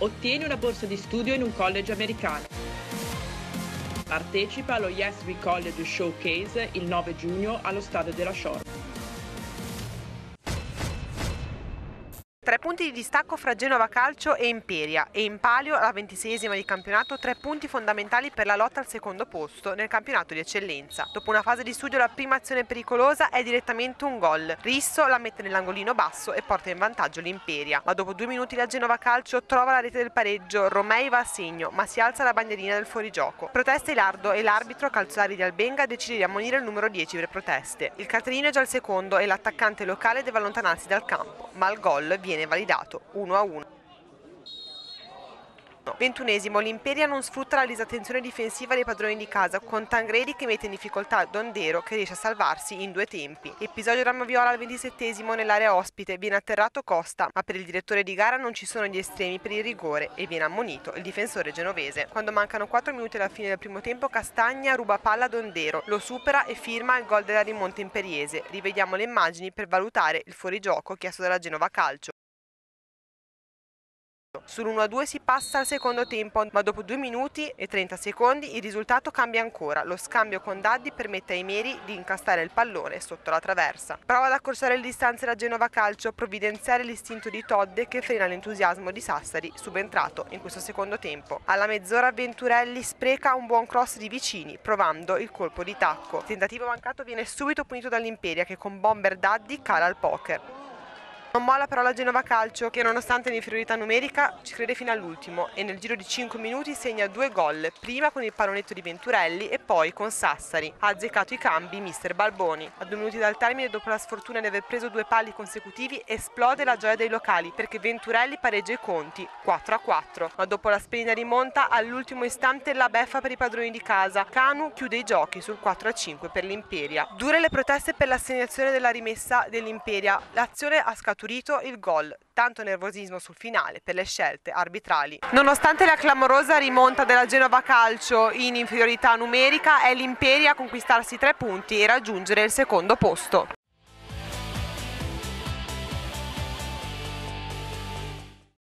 Ottieni una borsa di studio in un college americano. Partecipa allo Yes We College Showcase il 9 giugno allo stadio della Shore. 3 punti di distacco fra Genova Calcio e Imperia e in palio alla 26esima di campionato 3 punti fondamentali per la lotta al secondo posto nel campionato di eccellenza. Dopo una fase di studio la prima azione pericolosa è direttamente un gol. Risso la mette nell'angolino basso e porta in vantaggio l'Imperia, ma dopo 2 minuti la Genova Calcio trova la rete del pareggio, Romei va a segno ma si alza la bandierina del fuorigioco. Protesta Ilardo e l'arbitro Calzolari di Albenga decide di ammonire il numero 10 per proteste. Il cartellino è già il secondo e l'attaccante locale deve allontanarsi dal campo, ma il gol viene validato 1-1. 21esimo, l'Imperia non sfrutta la disattenzione difensiva dei padroni di casa con Tangredi che mette in difficoltà Dondero che riesce a salvarsi in 2 tempi. Episodio Ramaviola al 27esimo nell'area ospite, viene atterrato Costa ma per il direttore di gara non ci sono gli estremi per il rigore e viene ammonito il difensore genovese. Quando mancano 4 minuti alla fine del primo tempo Castagna ruba palla a Dondero, lo supera e firma il gol della rimonta imperiese. Rivediamo le immagini per valutare il fuorigioco chiesto dalla Genova Calcio. Sull'1-2 si passa al secondo tempo, ma dopo 2 minuti e 30 secondi il risultato cambia ancora. Lo scambio con Daddi permette ai Mieri di incastare il pallone sotto la traversa. Prova ad accorciare le distanze la Genova Calcio, provvidenziare l'istinto di Todde che frena l'entusiasmo di Sassari, subentrato in questo secondo tempo. Alla mezz'ora Venturelli spreca un buon cross di vicini, provando il colpo di tacco. Il tentativo mancato viene subito punito dall'Imperia che con bomber Daddi cala al poker. Non molla però la Genova Calcio che nonostante l'inferiorità numerica ci crede fino all'ultimo e nel giro di 5 minuti segna 2 gol, prima con il pallonetto di Venturelli e poi con Sassari. Ha azzeccato i cambi mister Balboni. A 2 minuti dal termine, dopo la sfortuna di aver preso 2 pali consecutivi, esplode la gioia dei locali perché Venturelli pareggia i conti 4-4, ma dopo la splendida rimonta all'ultimo istante la beffa per i padroni di casa. Canu chiude i giochi sul 4-5 per l'Imperia. Dure le proteste per l'assegnazione della rimessa dell'Imperia. L'azione ha scaturito il gol, tanto nervosismo sul finale per le scelte arbitrali. Nonostante la clamorosa rimonta della Genova Calcio in inferiorità numerica, è l'Imperia a conquistarsi 3 punti e raggiungere il secondo posto.